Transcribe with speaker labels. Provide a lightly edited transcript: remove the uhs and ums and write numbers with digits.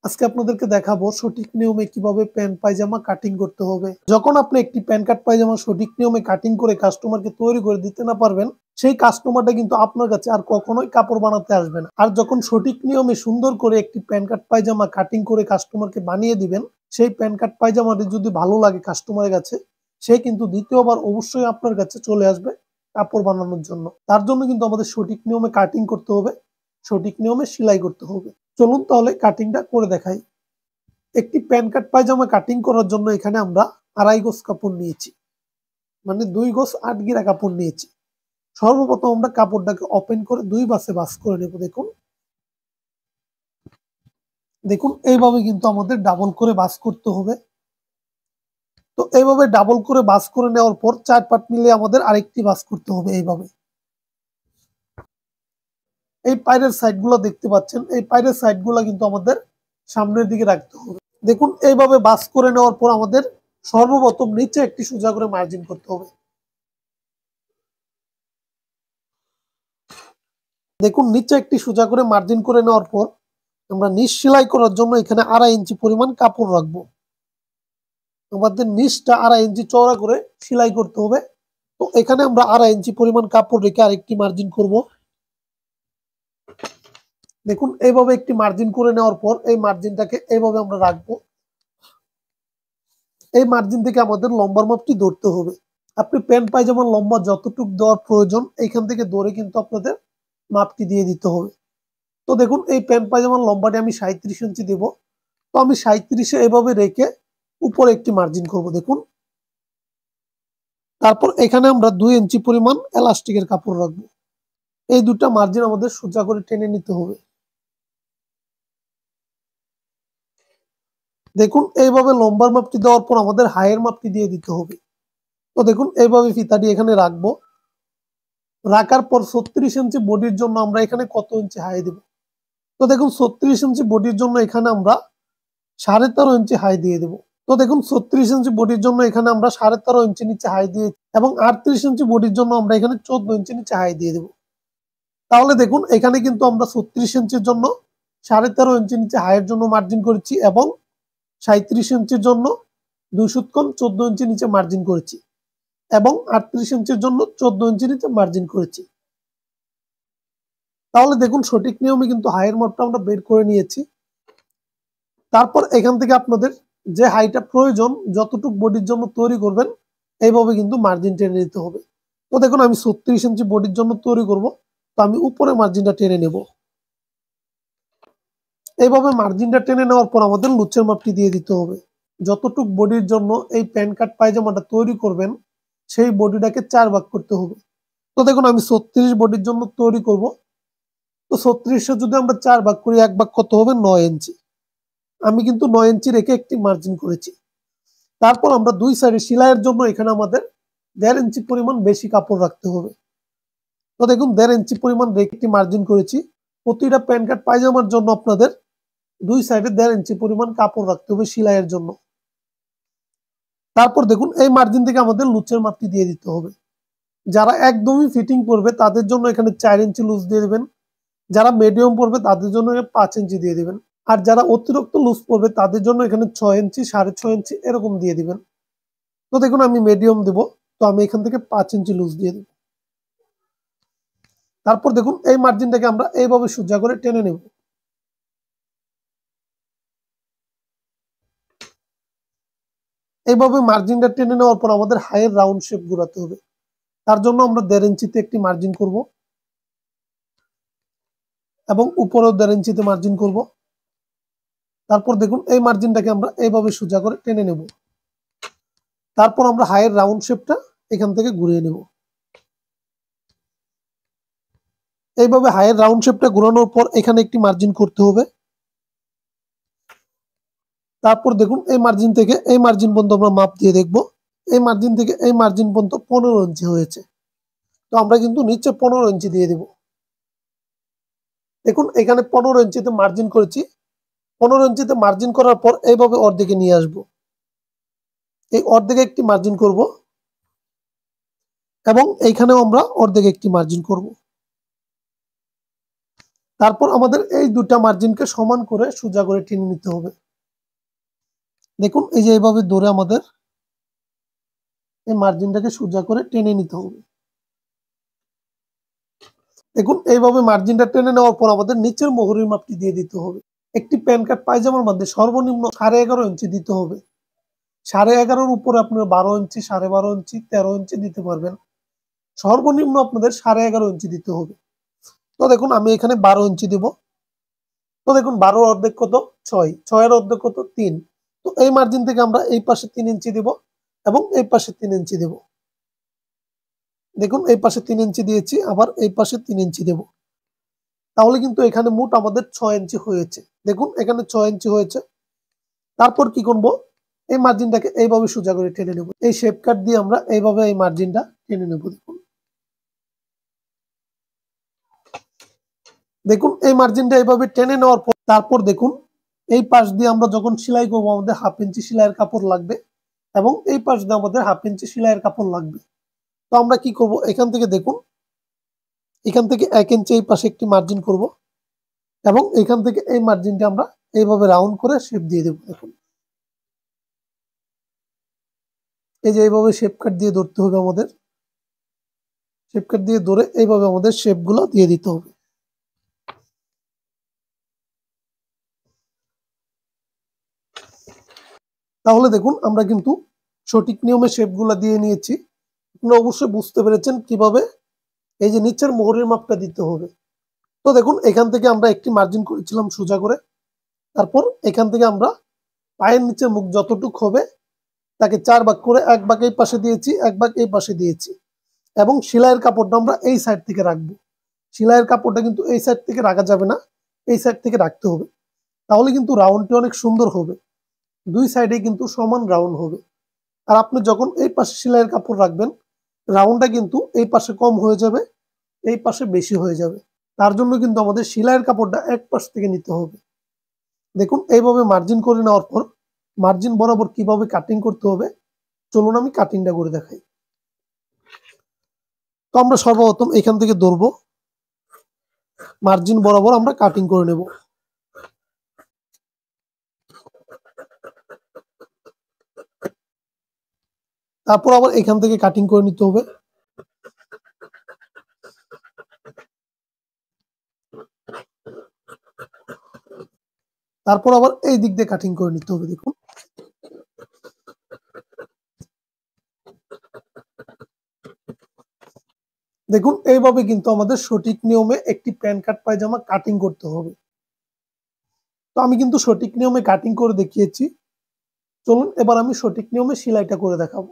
Speaker 1: আজকে আপনাদেরকে দেখাবো সঠিক নিয়মে কিভাবে প্যান্ট পায়জামা কাটিং করতে হবে। যখন আপনি একটি প্যান্ট কাট পায়জামা সঠিক নিয়মে কাটিং করে কাস্টমারকে তৈরি করে দিতে না পারবেন, সেই কাস্টমারটা কিন্তু আপনার কাছে আর কখনোই কাপড় বানাতে আসবে না। আর যখন সঠিক নিয়মে সুন্দর করে একটি প্যান্ট কাট পায়জামা কাটিং করে কাস্টমারকে বানিয়ে দিবেন, সেই প্যান্ট কাট পায়জামাটি যদি ভালো লাগে কাস্টমারের কাছে, সে কিন্তু দ্বিতীয়বার অবশ্যই আপনার কাছে চলে আসবে কাপড় বানানোর জন্য। তার জন্য কিন্তু আমাদের সঠিক নিয়মে কাটিং করতে হবে, সঠিক নিয়মে সেলাই করতে হবে। চলুন তাহলে কাটিংটা করে দেখাই। একটি প্যান্ট কাট পায়জামা কাটিং করার জন্য এখানে আমরা 2.5 গজ কাপড় নিয়েছি, মানে 2 গজ 8 গিরা কাপড় নিয়েছি। সর্বপ্রথম আমরা কাপড়টাকে ওপেন করে 2 ভাঁজে ভাঁজ করে নেব। দেখুন এইভাবে কিন্তু আমাদের ডাবল করে ভাঁজ করতে হবে। তো এইভাবে ডাবল করে ভাঁজ করে নেওয়ার পর 4 পার্ট মিলে আমাদের আরেকটি ভাঁজ করতে হবে। এইভাবে এই পায়ের সাইডগুলো দেখতে পাচ্ছেন, এই পায়ের সাইডগুলো কিন্তু আমাদের সামনের দিকে রাখতে হবে। দেখুন এইভাবে ভাঁজ করে নেওয়ার পর আমাদের সর্বপ্রথম নিচে একটি সোজা করে মার্জিন করতে হবে। দেখুন নিচে একটি সোজা করে মার্জিন করে নেওয়ার পর আমরা নিচ সেলাই করার জন্য এখানে 2.5 ইঞ্চি পরিমাণ কাপড় রাখবো। আমাদের নিচটা 2.5 ইঞ্চি চওড়া করে সেলাই করতে হবে। তো এখানে আমরা 2.5 ইঞ্চি পরিমাণ কাপড় রেখে আরেকটি মার্জিন করব। দেখুন এইভাবে একটি মার্জিন করে নেওয়ার পর এই মার্জিনটাকে এইভাবে আমরা রাখবো। এই মার্জিন থেকে আমাদের লম্বার মাপটি ধরতে হবে। আপনি প্যান্ট পায়জামার লম্বা যতটুকু দেওয়ার প্রয়োজন এইখান থেকে ধরে কিন্তু আপনাদের মাপটি দিয়ে দিতে হবে। তো দেখুন এই প্যান্ট পায়জামার লম্বাটি আমি 37 ইঞ্চি দেব। তো আমি 37-এ এভাবে রেখে উপরে একটি মার্জিন করব। দেখুন তারপর এখানে আমরা 2 ইঞ্চি পরিমাণ এলাস্টিকের কাপড় রাখবো। এই দুটা মার্জিন আমাদের সোজা করে টেনে নিতে হবে। দেখুন এইভাবে লম্বার মাপটি দেওয়ার পর আমাদের হাইয়ের মাপটি দিয়ে দিতে হবে। তো দেখুন এইভাবে ফিতাটি এখানে রাখবো। রাখার পর 36 ইঞ্চি বডির জন্য আমরা এখানে কত ইঞ্চি হাই দেব। তো দেখুন 36 ইঞ্চি বডির জন্য এখানে আমরা 13.5 ইঞ্চি হাই দিয়ে দেব। তো দেখুন 36 ইঞ্চি বডির জন্য এখানে আমরা 13.5 ইঞ্চি নিচে হাই দিয়ে এবং 38 ইঞ্চি বডির জন্য আমরা এখানে 14 ইঞ্চি নিচে হাই দিয়ে দেব। তাহলে দেখুন এখানে কিন্তু আমরা 36 ইঞ্চির জন্য 13.5 ইঞ্চি নিচে হাইয়ের জন্য মার্জিন করেছি এবং 37 ইঞ্চির জন্য 14 ইঞ্চি নিচে মার্জিন করেছি এবং 38 ইঞ্চির জন্য 14 ইঞ্চি নিচে মার্জিন করেছি। তাহলে দেখুন সঠিক নিয়মে কিন্তু হাইয়ের মাপটা আমরা বের করে নিয়েছি। তারপর এখান থেকে আপনাদের যে হাইটা প্রয়োজন যতটুকু বডির জন্য তৈরি করবেন এইভাবে কিন্তু মার্জিন টেনে নিতে হবে। তো দেখুন আমি 36 ইঞ্চি বডির জন্য তৈরি করব, তো আমি উপরে মার্জিনটা টেনে নেব। এইভাবে মার্জিনটা টেনে নেওয়ার পর আমাদের লুচের মাপটি দিয়ে দিতে হবে। যতটুক বডির জন্য এই প্যান্ট কাট পায়জামাটা তৈরি করবেন সেই বডিটাকে 4 ভাগ করতে হবে। তো দেখুন আমি 36 বডির জন্য তৈরি করব। তো 36 যদি আমরা 4 ভাগ করি, 1 ভাগ কত হবে? 9 ইঞ্চি। আমি কিন্তু 9 ইঞ্চি রেখে একটি মার্জিন করেছি। তারপর আমরা দুই সাইডে সেলাইয়ের জন্য এখানে আমাদের 1.5 ইঞ্চি পরিমাণ বেশি কাপড় রাখতে হবে। তো দেখুন 1.5 ইঞ্চি পরিমাণ রেখে একটি মার্জিন করেছি। প্রতিটা প্যান্ট কাট পায়জামার জন্য আপনাদের দুই সাইডে 1.5 ইঞ্চি পরিমাণ কাপড় রাখতে হবে সেলাইয়ের জন্য। তারপর দেখুন এই মার্জিন থেকে আমাদের লুচের মাপটি দিয়ে দিতে হবে। যারা একদমই ফিটিং করবে তাদের জন্য এখানে 4 ইঞ্চি লুজ দিয়ে দেবেন, যারা মিডিয়াম পড়বে তাদের জন্য 5 ইঞ্চি দিয়ে দিবেন, আর যারা অতিরিক্ত লুজ পড়বে তাদের জন্য এখানে 6 ইঞ্চি 6.5 ইঞ্চি এরকম দিয়ে দিবেন। তো দেখুন আমি মিডিয়াম দেব, তো আমি এখান থেকে 5 ইঞ্চি লুজ দিয়ে দেব। তারপর দেখুন এই মার্জিনটাকে আমরা এইভাবে সোজা করে টেনে নেব। এইভাবে মার্জিনটা টেনে নেওয়ার পর আমাদের হাইয়ের রাউন্ড শেপ ঘোরাতে হবে। তার জন্য আমরা 1.5 ইঞ্চিতে একটি মার্জিন করব এবং উপরেও 1.5 ইঞ্চিতে মার্জিন করব। তারপর দেখুন এই মার্জিনটাকে আমরা এইভাবে সোজা করে টেনে নেব। তারপর আমরা হাইয়ের রাউন্ড শেপটা এখান থেকে ঘুরিয়ে নেব। এইভাবে হাইয়ের রাউন্ড শেপটা ঘোরানোর পর এখানে একটি মার্জিন করতে হবে। তারপর দেখুন এই মার্জিন থেকে এই মার্জিন পর্যন্ত আমরা মাপ দিয়ে দেখব। এই মার্জিন থেকে এই মার্জিন পর্যন্ত 15 ইঞ্চি হয়েছে, তো আমরা কিন্তু নিচে 15 ইঞ্চি দিয়ে দেব। দেখুন এখানে 15 ইঞ্চিতে মার্জিন করেছি। 15 ইঞ্চিতে মার্জিন করার পর এইভাবে অর্ধেকে নিয়ে আসব। এই অর্ধেকে একটি মার্জিন করব এবং এইখানেও আমরা অর্ধেকে একটি মার্জিন করব। তারপর আমাদের এই দুটা মার্জিনকে সমান করে সোজা করে টেনে নিতে হবে। দেখুন এই যে এইভাবে ধরে আমাদের এই মার্জিনটাকে সোজা করে টেনে নিতে হবে। দেখুন এইভাবে মার্জিনটা টেনে নেওয়ার পর আমাদের নিচের মোহরের মাপটি দিয়ে দিতে হবে। একটি প্যান কার্ড পায়জামার মধ্যে সর্বনিম্ন 11.5 ইঞ্চি দিতে হবে। 11.5 উপরে আপনার 12 ইঞ্চি, 12.5 ইঞ্চি, 13 ইঞ্চি দিতে পারবেন। সর্বনিম্ন আপনাদের 11.5 ইঞ্চি দিতে হবে। তো দেখুন আমি এখানে 12 ইঞ্চি দেব। তো দেখুন 12 অর্ধেক কত? 6, 6 অর্ধেক কত? 3। তো এই মার্জিন থেকে আমরা এই পাশে 3 ইঞ্চি দেব এবং এই পাশে 3 ইঞ্চি দেব। দেখুন এই পাশে 3 ইঞ্চি দিয়েছি, আবার এই পাশে 3 ইঞ্চি দেব। তাহলে কিন্তু এখানে মোট আমাদের 6 ইঞ্চি হয়েছে। দেখুন এখানে 6 ইঞ্চি হয়েছে। তারপর কি করব? এই মার্জিনটাকে এইভাবে সোজা করে টেনে নেব। এই শেপ কাট দিয়ে আমরা এইভাবে এই মার্জিনটা টেনে নেব। দেখুন দেখুন এই মার্জিনটা এইভাবে টেনে নেওয়ার পর তারপর দেখুন এই পাশ দিয়ে আমরা যখন সেলাই করব আমাদের 1/2 ইঞ্চি সেলাইয়ের কাপড় লাগবে এবং এই পাশ দিয়ে আমাদের 1/2 ইঞ্চি সেলাইয়ের কাপড় লাগবে। তো আমরা কি করব? এখান থেকে দেখুন এখান থেকে 1 ইঞ্চি এই পাশে একটি মার্জিন করব এবং এখান থেকে এই মার্জিনটা আমরা এইভাবে রাউন্ড করে শেপ দিয়ে দেব। দেখুন এই যে এইভাবে শেপ কাট দিয়ে ধরতে হবে আমাদের। শেপ কাট দিয়ে ধরে এইভাবে আমাদের শেপগুলো দিয়ে দিতে হবে। তাহলে দেখুন আমরা কিন্তু সঠিক নিয়মে শেপগুলো দিয়ে নিয়েছি। আপনারা অবশ্যই বুঝতে পেরেছেন কিভাবে এই যে নিচের মোহরের মাপটা দিতে হবে। তো দেখুন এখান থেকে আমরা একটি মার্জিন করেছিলাম সোজা করে। তারপর এখান থেকে আমরা পায়ের নিচে মুখ যতটুক হবে তাকে 4 ভাগ করে 1 ভাগ এই পাশে দিয়েছি, 1 ভাগ এই পাশে দিয়েছি এবং সেলাইয়ের কাপড়টা আমরা এই সাইড থেকে রাখবো। সেলাইয়ের কাপড়টা কিন্তু এই সাইড থেকে রাখা যাবে না, এই সাইড থেকে রাখতে হবে। তাহলে কিন্তু রাউন্ডটি অনেক সুন্দর হবে। দুই সাইডে কিন্তু সমান রাউন্ড হবে। আর আপনি যখন এই পাশে সেলাইয়ের কাপড় রাখবেন রাউন্ডটা কিন্তু এই পাশে কম হয়ে যাবে, এই পাশে বেশি হয়ে যাবে। তার জন্য কিন্তু আমাদের সেলাইয়ের কাপড়টা এক পাশ থেকে নিতে হবে। দেখুন এইভাবে মার্জিন করে নেওয়ার পর মার্জিন বরাবর কিভাবে কাটিং করতে হবে চলুন আমি কাটিংটা করে দেখাই। তো আমরা সর্বপ্রথম এখান থেকে ধরবো, মার্জিন বরাবর আমরা কাটিং করে নেব। তারপর আবার এখান থেকে কাটিং করে নিতে হবে। তারপর আবার এই দিক দিয়ে কাটিং করে নিতে হবে। দেখুন দেখুন এইভাবে কিন্তু আমাদের সঠিক নিয়মে একটি প্যান কাট পায়জামা কাটিং করতে হবে। তো আমি কিন্তু সঠিক নিয়মে কাটিং করে দেখিয়েছি। চলুন এবার আমি সঠিক নিয়মে সেলাইটা করে দেখাবো।